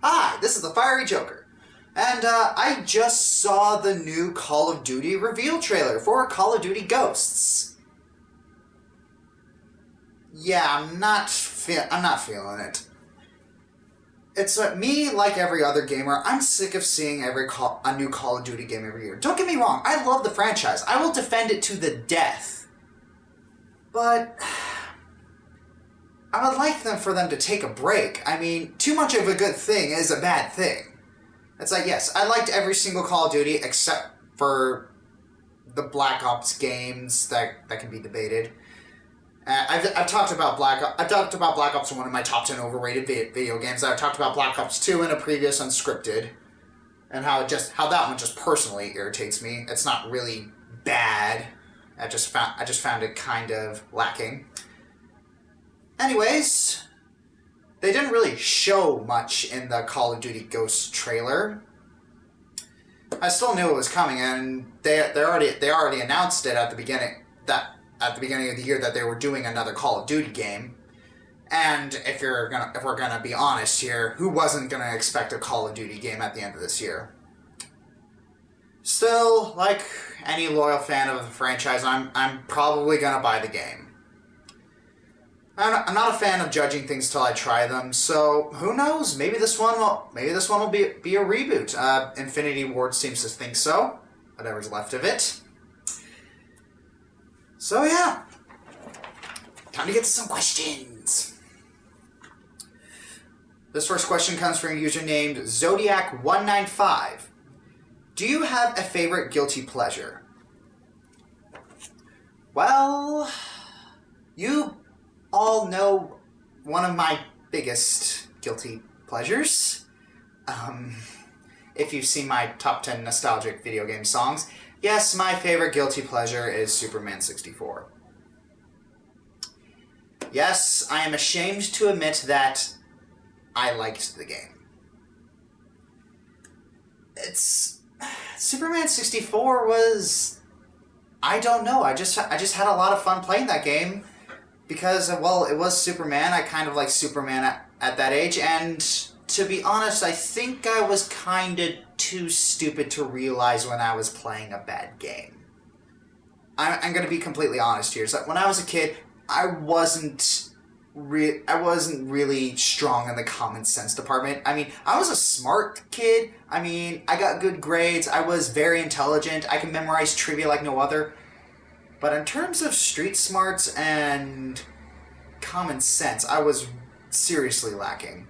Hi, this is the Fiery Joker, and I just saw the new Call of Duty reveal trailer for Call of Duty Ghosts. Yeah, I'm not feeling it. It's me, like every other gamer, I'm sick of seeing a new Call of Duty game every year. Don't get me wrong, I love the franchise. I will defend it to the death. But I would like for them to take a break. I mean, too much of a good thing is a bad thing. It's like, yes, I liked every single Call of Duty except for the Black Ops games that can be debated. I've talked about Black Ops 1 in my top 10 overrated video games. I've talked about Black Ops 2 in a previous Unscripted, and how that one just personally irritates me. It's not really bad. I just found it kind of lacking. Anyways, they didn't really show much in the Call of Duty Ghosts trailer. I still knew it was coming, and they already announced it at the beginning of the year that they were doing another Call of Duty game. And if we're gonna be honest here, who wasn't gonna expect a Call of Duty game at the end of this year? Still, like any loyal fan of the franchise, I'm probably gonna buy the game. I'm not a fan of judging things till I try them, so who knows? Maybe this one will be a reboot. Infinity Ward seems to think so. Whatever's left of it. So yeah, time to get to some questions. This first question comes from a user named Zodiac195. Do you have a favorite guilty pleasure? Well, you all know one of my biggest guilty pleasures. If you've seen my top 10 nostalgic video game songs, yes, my favorite guilty pleasure is Superman 64. Yes, I am ashamed to admit that I liked the game. Superman 64 was, I don't know, I just had a lot of fun playing that game because, well, it was Superman. I kind of liked Superman at that age, and to be honest, I think I was kind of too stupid to realize when I was playing a bad game. I'm going to be completely honest here. So when I was a kid, I wasn't really strong in the common sense department. I mean, I was a smart kid. I mean, I got good grades. I was very intelligent. I can memorize trivia like no other. But in terms of street smarts and common sense, I was seriously lacking.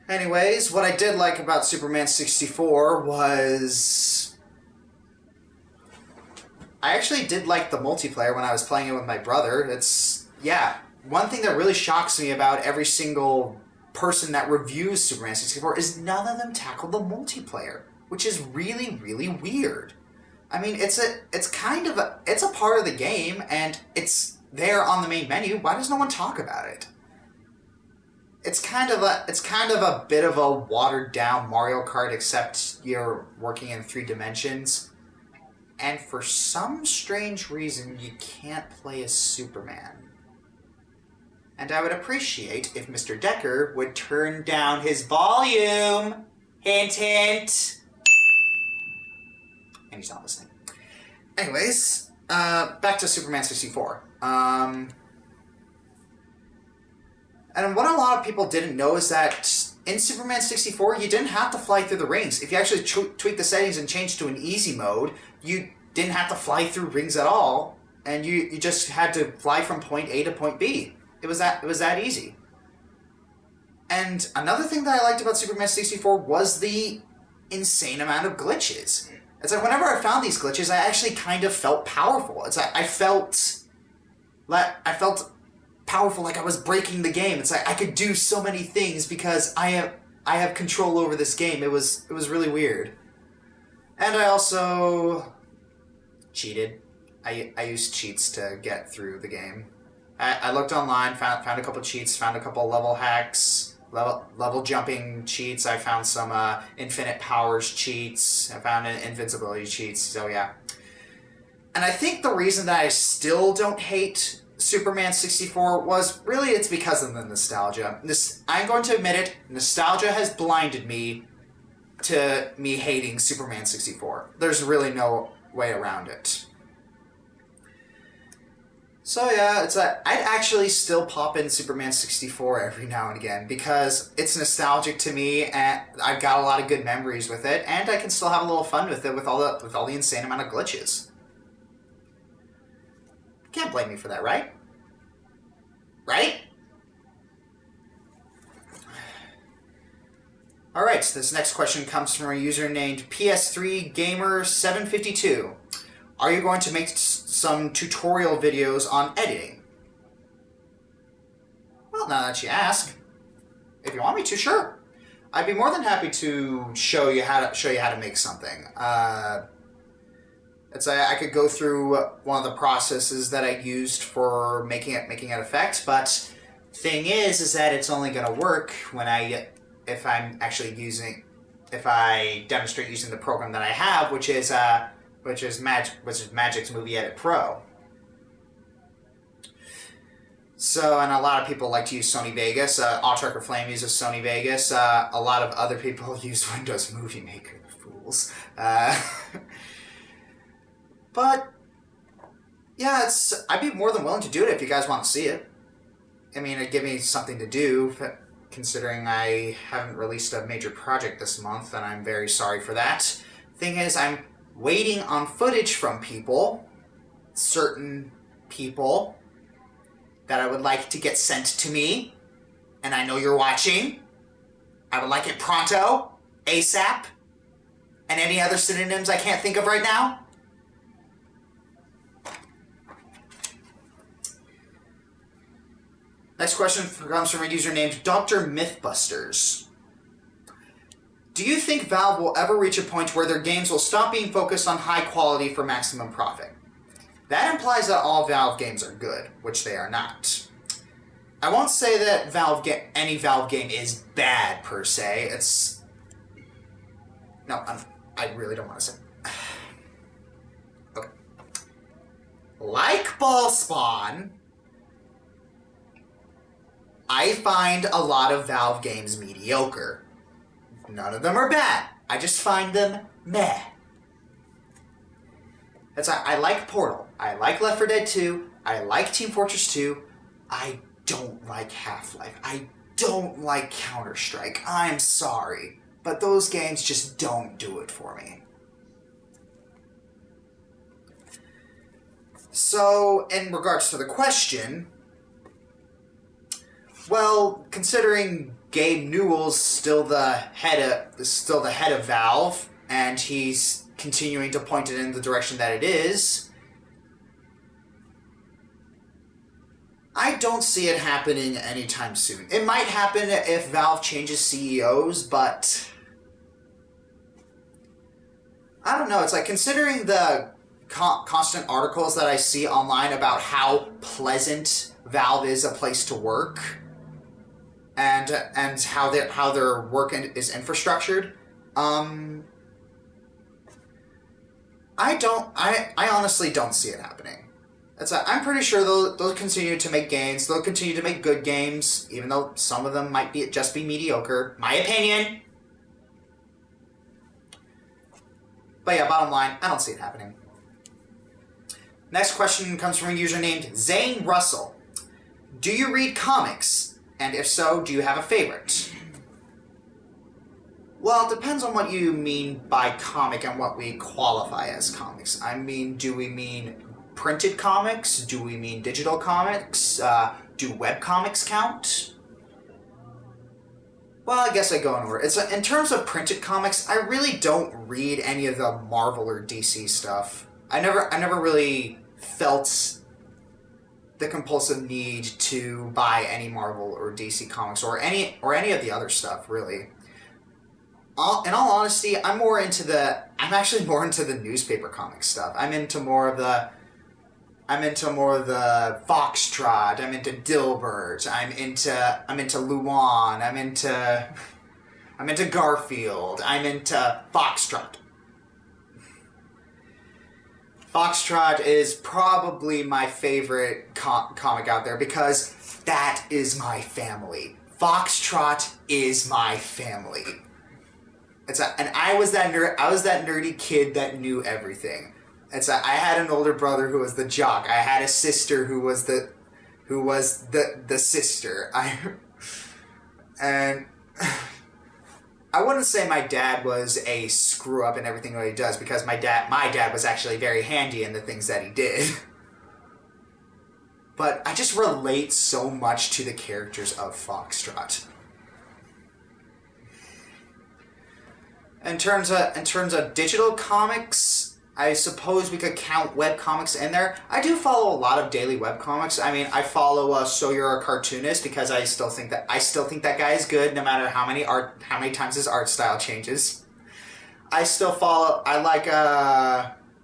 Anyways, what I did like about Superman 64 was I actually did like the multiplayer when I was playing it with my brother. One thing that really shocks me about every single person that reviews Superman 64 is none of them tackle the multiplayer, which is really, really weird. I mean, it's a part of the game, and it's there on the main menu. Why does no one talk about it? It's kind of a bit of a watered down Mario Kart, except you're working in 3 dimensions. And for some strange reason, you can't play as Superman. And I would appreciate if Mr. Decker would turn down his volume. Hint, hint. And he's not listening. Anyways, back to Superman 64. And what a lot of people didn't know is that in Superman 64, you didn't have to fly through the rings. If you actually tweak the settings and change to an easy mode, you didn't have to fly through rings at all, and you just had to fly from point A to point B. It was that easy. And another thing that I liked about Superman 64 was the insane amount of glitches. It's like whenever I found these glitches, I actually kind of felt powerful. It's like I felt powerful, like I was breaking the game. It's like I could do so many things because I have control over this game. It was really weird. And I also cheated. I used cheats to get through the game. I looked online, found a couple cheats, found a couple level hacks, level jumping cheats. I found some infinite powers cheats. I found invincibility cheats. So yeah. And I think the reason that I still don't hate Superman 64 was, really, it's because of the nostalgia. I'm going to admit it, nostalgia has blinded me to me hating Superman 64. There's really no way around it. So yeah, I'd actually still pop in Superman 64 every now and again because it's nostalgic to me, and I've got a lot of good memories with it, and I can still have a little fun with it with all the insane amount of glitches. Can't blame me for that, right? Right? Alright, so this next question comes from a user named PS3Gamer752. Are you going to make some tutorial videos on editing? Well, now that you ask, if you want me to, sure. I'd be more than happy to show you how to make something. I could go through one of the processes that I used for making an effect, but thing is that it's only going to work if I demonstrate using the program that I have, which is Magic's Movie Edit Pro. So, and a lot of people like to use Sony Vegas. All-Trucker Flame uses Sony Vegas. A lot of other people use Windows Movie Maker, the fools. But, yeah, I'd be more than willing to do it if you guys want to see it. I mean, it'd give me something to do, considering I haven't released a major project this month, and I'm very sorry for that. Thing is, I'm waiting on footage from certain people, that I would like to get sent to me, and I know you're watching. I would like it pronto, ASAP, and any other synonyms I can't think of right now. Next question comes from a user named Dr. Mythbusters. Do you think Valve will ever reach a point where their games will stop being focused on high quality for maximum profit? That implies that all Valve games are good, which they are not. I won't say that any Valve game is bad, per se. I really don't want to say. Okay. Like Ballspawn, I find a lot of Valve games mediocre. None of them are bad. I just find them meh. I like Portal. I like Left 4 Dead 2. I like Team Fortress 2. I don't like Half-Life. I don't like Counter-Strike. I'm sorry. But those games just don't do it for me. So, in regards to the question, well, considering Gabe Newell's still the head of Valve, and he's continuing to point it in the direction that it is, I don't see it happening anytime soon. It might happen if Valve changes CEOs, but I don't know. It's like, considering the constant articles that I see online about how pleasant Valve is a place to work, and how their work is infrastructured, I honestly don't see it happening. I'm pretty sure they'll continue to make games. They'll continue to make good games, even though some of them might just be mediocre. My opinion. But yeah, bottom line, I don't see it happening. Next question comes from a user named Zane Russell. Do you read comics? And if so, do you have a favorite? Well, it depends on what you mean by comic and what we qualify as comics. I mean, do we mean printed comics? Do we mean digital comics? Do webcomics count? Well, I guess I go in order. In terms of printed comics, I really don't read any of the Marvel or DC stuff. I never really felt the compulsive need to buy any Marvel or DC comics or any of the other stuff, really. In all honesty, I'm actually more into the newspaper comic stuff. I'm into more of the Foxtrot. I'm into Dilbert. I'm into Luan. I'm into Garfield. I'm into Foxtrot. Foxtrot is probably my favorite comic out there because that is my family. Foxtrot is my family. And I was that nerdy kid that knew everything. I had an older brother who was the jock. I had a sister who was the sister. And I wouldn't say my dad was a screw up in everything that he does, because my dad was actually very handy in the things that he did. But I just relate so much to the characters of Foxtrot. In terms of digital comics, I suppose we could count webcomics in there. I do follow a lot of daily webcomics. I mean, I follow So You're a Cartoonist because I still think that guy is good no matter how many times his art style changes. I like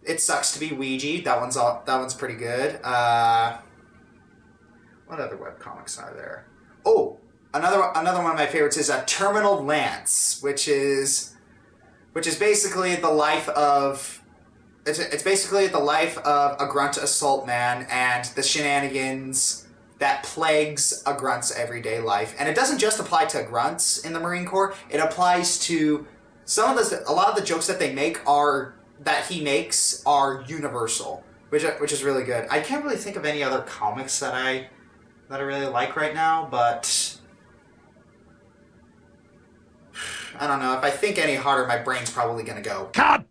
It Sucks to Be Ouija. That one's pretty good. What other webcomics are there? Oh, another one of my favorites is Terminal Lance, which is basically the life of it's basically the life of a grunt assault man and the shenanigans that plagues a grunt's everyday life. And it doesn't just apply to grunts in the Marine Corps. It applies to a lot of the jokes that he makes are universal, which is really good. I can't really think of any other comics that I really like right now, but I don't know. If I think any harder, my brain's probably gonna go, "Cut!"